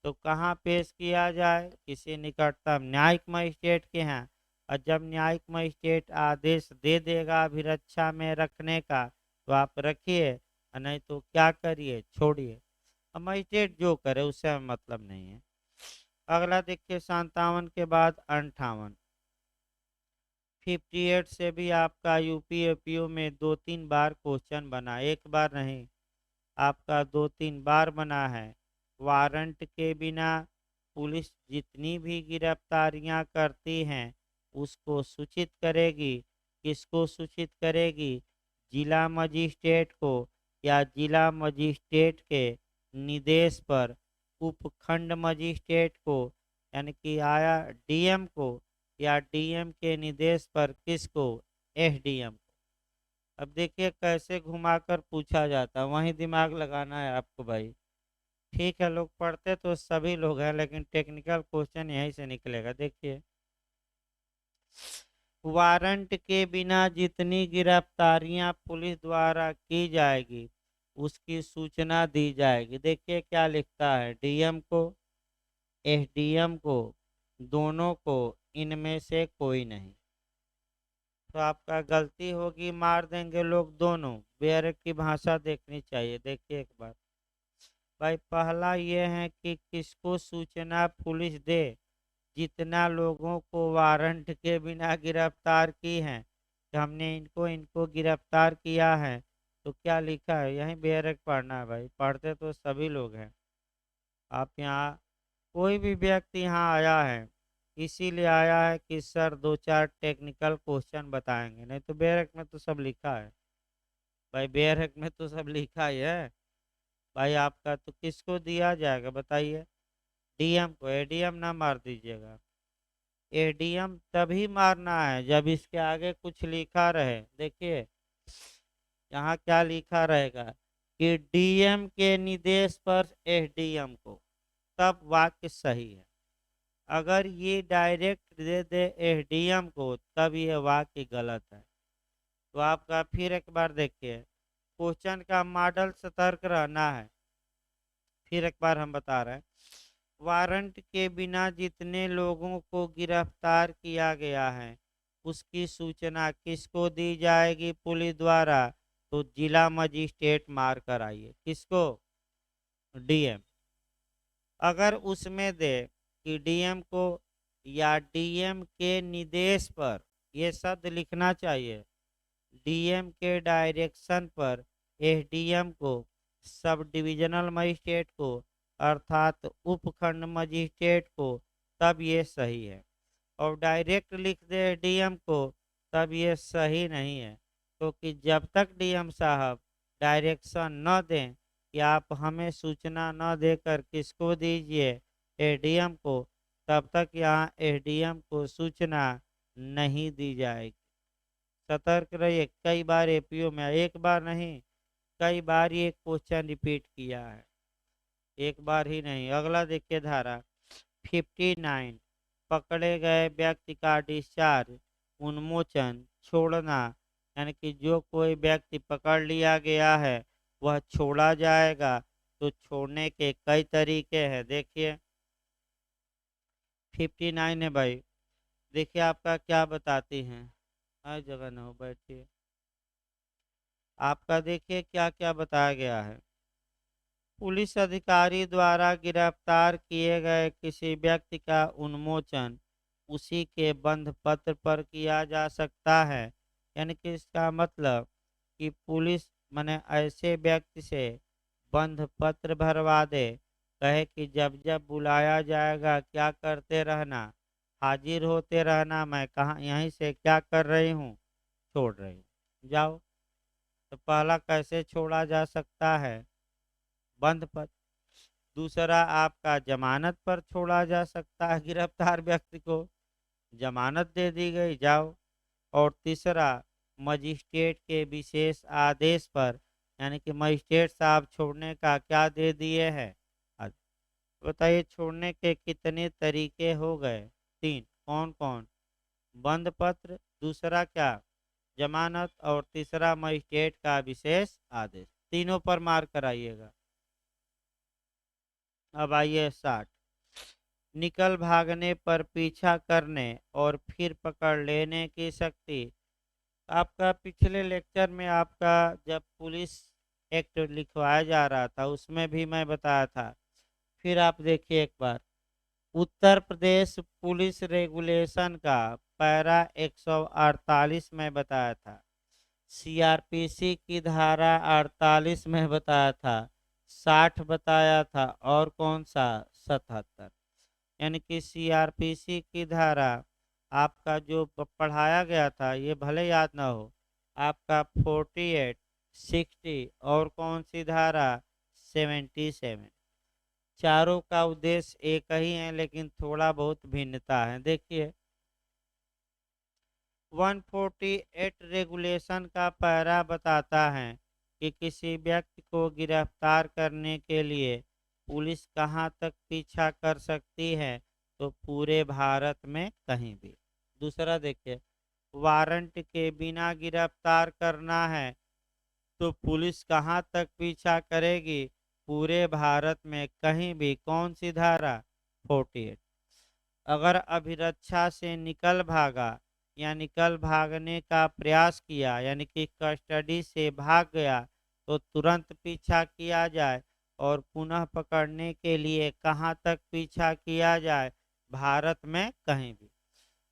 तो कहाँ पेश किया जाए, किसी निकटतम न्यायिक मजिस्ट्रेट के यहाँ। और जब न्यायिक मजिस्ट्रेट आदेश दे देगा अभिरक्षा में रखने का तो आप रखिए, और नहीं तो क्या करिए, छोड़िए। अब मजिस्ट्रेट जो करे उससे हमें मतलब नहीं है। अगला देखिए, 57 के बाद 58। 58 से भी आपका यूपी एपीओ में 2-3 बार क्वेश्चन बना, एक बार नहीं, आपका 2-3 बार बना है। वारंट के बिना पुलिस जितनी भी गिरफ्तारियां करती हैं उसको सूचित करेगी, किसको सूचित करेगी, जिला मजिस्ट्रेट को, या जिला मजिस्ट्रेट के निर्देश पर उपखंड मजिस्ट्रेट को, यानी कि आया डीएम को या डीएम के निर्देश पर किसको, एसडीएम को। अब देखिए कैसे घुमाकर पूछा जाता है, वहीं दिमाग लगाना है आपको भाई। ठीक है, लोग पढ़ते तो सभी लोग हैं, लेकिन टेक्निकल क्वेश्चन यहीं से निकलेगा। देखिए, वारंट के बिना जितनी गिरफ्तारियां पुलिस द्वारा की जाएगी उसकी सूचना दी जाएगी। देखिए क्या लिखता है, डीएम को, एसडीएम को, दोनों को, इनमें से कोई नहीं। तो आपका गलती होगी, मार देंगे लोग दोनों। बेयर की भाषा देखनी चाहिए। देखिए एक बार भाई, पहला ये है कि किसको सूचना पुलिस दे, जितना लोगों को वारंट के बिना गिरफ्तार की हैं कि हमने इनको इनको गिरफ्तार किया है। तो क्या लिखा है, यहीं बेरक पढ़ना है भाई, पढ़ते तो सभी लोग हैं। आप यहाँ, कोई भी व्यक्ति यहाँ आया है इसीलिए आया है कि सर दो चार टेक्निकल क्वेश्चन बताएंगे, नहीं तो बेरक में तो सब लिखा है भाई, बेरक में तो सब लिखा ही है भाई। आपका तो किसको दिया जाएगा बताइए, डीएम को। एडीएम ना मार दीजिएगा, एडीएम तभी मारना है जब इसके आगे कुछ लिखा रहे। देखिए यहाँ क्या लिखा रहेगा कि डीएम के निर्देश पर एसडीएम को, तब वाक्य सही है। अगर ये डायरेक्ट दे दे एसडीएम को तब ये वाक्य गलत है। तो आपका फिर एक बार देखिए, क्वेश्चन का मॉडल सतर्क रहना है। फिर एक बार हम बता रहे हैं, वारंट के बिना जितने लोगों को गिरफ्तार किया गया है उसकी सूचना किसको दी जाएगी पुलिस द्वारा, तो जिला मजिस्ट्रेट मार कर आइए। किसको, डीएम। अगर उसमें दे कि डीएम को या डीएम के निर्देश पर, ये शब्द लिखना चाहिए, डीएम के डायरेक्शन पर एसडीएम को, सब डिविजनल मजिस्ट्रेट को अर्थात उपखंड मजिस्ट्रेट को, तब ये सही है। और डायरेक्ट लिख दे डीएम को तब ये सही नहीं है, क्योंकि जब तक डीएम साहब डायरेक्शन न दें कि आप हमें सूचना न देकर किसको दीजिए, एडीएम को, तब तक यहाँ एसडीएम को सूचना नहीं दी जाएगी। सतर्क रहिए। कई बार एपीओ में, एक बार नहीं कई बार ये क्वेश्चन रिपीट किया है, एक बार ही नहीं। अगला देखिए धारा 59, पकड़े गए व्यक्ति का डिस्चार्ज, उन्मोचन, छोड़ना। यानी कि जो कोई व्यक्ति पकड़ लिया गया है वह छोड़ा जाएगा। तो छोड़ने के कई तरीके हैं। देखिए 59 है भाई, देखिए आपका क्या बताती हैं। हर जगह न हो, बैठिए। आपका देखिए क्या क्या बताया गया है। पुलिस अधिकारी द्वारा गिरफ्तार किए गए किसी व्यक्ति का उन्मोचन उसी के बंध पत्र पर किया जा सकता है। यानी कि इसका मतलब कि पुलिस माने ऐसे व्यक्ति से बंध पत्र भरवा दे, कहे कि जब जब बुलाया जाएगा क्या करते रहना, हाजिर होते रहना, मैं कहाँ यहीं से क्या कर रही हूँ, छोड़ रही हूँ, जाओ। तो पहला कैसे छोड़ा जा सकता है, बंद पर। दूसरा आपका जमानत पर छोड़ा जा सकता है, गिरफ्तार व्यक्ति को जमानत दे दी गई, जाओ। और तीसरा मजिस्ट्रेट के विशेष आदेश पर, यानी कि मजिस्ट्रेट साहब छोड़ने का क्या दे दिए हैं। बताइए छोड़ने के कितने तरीके हो गए, तीन। कौन कौन, बंद पत्र, दूसरा क्या जमानत, और तीसरा मजिस्ट्रेट का विशेष आदेश। तीनों पर मार कराइएगा। अब आइए 60, निकल भागने पर पीछा करने और फिर पकड़ लेने की शक्ति। आपका पिछले लेक्चर में आपका जब पुलिस एक्ट लिखवाया जा रहा था उसमें भी मैं बताया था। फिर आप देखिए एक बार, उत्तर प्रदेश पुलिस रेगुलेशन का पैरा 148 में बताया था, सीआरपीसी की धारा 48 में बताया था, 60 बताया था, और कौन सा 77। यानी कि सीआरपीसी की धारा आपका जो पढ़ाया गया था ये भले याद ना हो, आपका 48, 60 और कौन सी धारा 77। चारों का उद्देश्य एक ही है, लेकिन थोड़ा बहुत भिन्नता है। देखिए, 148 रेगुलेशन का पैरा बताता है कि किसी व्यक्ति को गिरफ्तार करने के लिए पुलिस कहाँ तक पीछा कर सकती है, तो पूरे भारत में कहीं भी। दूसरा देखिए, वारंट के बिना गिरफ्तार करना है तो पुलिस कहाँ तक पीछा करेगी, पूरे भारत में कहीं भी। कौन सी धारा? 48। अगर अभिरक्षा से निकल भागा या निकल भागने का प्रयास किया, यानी कि कस्टडी से भाग गया, तो तुरंत पीछा किया जाए। और पुनः पकड़ने के लिए कहाँ तक पीछा किया जाए, भारत में कहीं भी।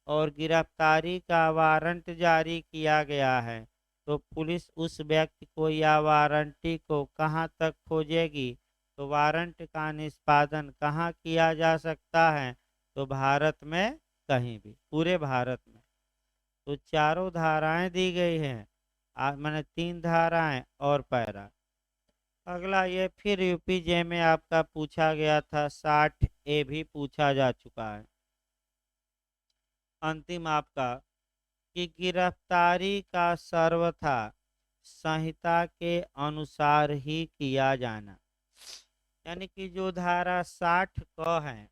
और गिरफ्तारी का वारंट जारी किया गया है तो पुलिस उस व्यक्ति को या वारंटी को कहाँ तक खोजेगी, तो वारंट का निष्पादन कहाँ किया जा सकता है, तो भारत में कहीं भी, पूरे भारत में। तो चारों धाराएं दी गई हैं, मैंने 3 धाराएं और पैरा। अगला ये फिर यूपीजे में आपका पूछा गया था, 60A भी पूछा जा चुका है। अंतिम आपका कि गिरफ्तारी का सर्वथा संहिता के अनुसार ही किया जाना, यानी कि जो धारा 60 क है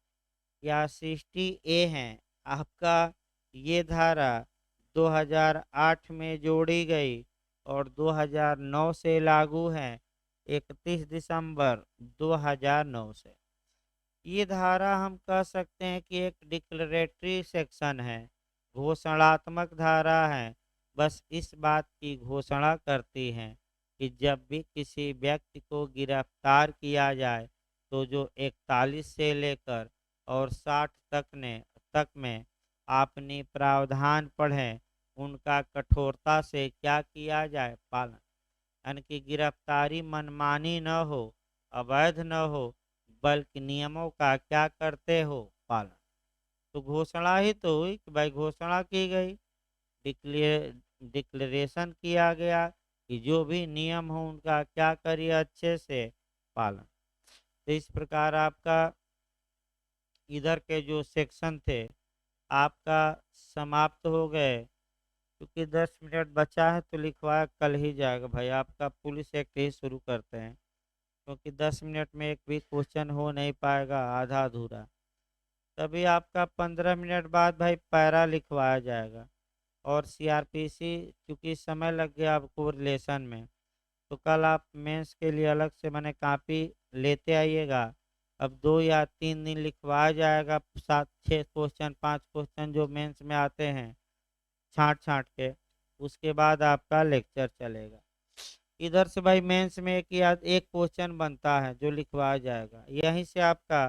या 60A है आपका, ये धारा 2008 में जोड़ी गई और 2009 से लागू है, 31 दिसंबर 2009 से। ये धारा हम कह सकते हैं कि एक डिक्लेरेटरी सेक्शन है, घोषणात्मक धारा है। बस इस बात की घोषणा करती है कि जब भी किसी व्यक्ति को गिरफ्तार किया जाए तो जो 41 से लेकर और 60 तक में आपने प्रावधान पढ़े, उनका कठोरता से क्या किया जाए, पालन। यानी कि गिरफ्तारी मनमानी न हो, अवैध न हो, बल्कि नियमों का क्या करते हो, पालन। तो घोषणा ही तो हुई कि भाई घोषणा की गई, डिक्लेयर डिक्लेरेशन किया गया कि जो भी नियम हो उनका क्या करिए, अच्छे से पालन। तो इस प्रकार आपका इधर के जो सेक्शन थे आपका समाप्त हो गए। क्योंकि 10 मिनट बचा है तो लिखवाया कल ही जाएगा भाई। आपका पुलिस एक्ट ही शुरू करते हैं, क्योंकि 10 मिनट में एक भी क्वेश्चन हो नहीं पाएगा, आधा अधूरा। तभी आपका 15 मिनट बाद भाई पैरा लिखवाया जाएगा। और सीआरपीसी चूंकि समय लग गया आपको रिलेशन में, तो कल आप मेंस के लिए अलग से मैंने कॉपी लेते आइएगा। अब 2 या 3 दिन लिखवाया जाएगा, 7 6 क्वेश्चन 5 क्वेश्चन जो मेंस में आते हैं छांट छांट के। उसके बाद आपका लेक्चर चलेगा। इधर से भाई मेंस में एक या एक क्वेश्चन बनता है जो लिखवाया जाएगा, यहीं से आपका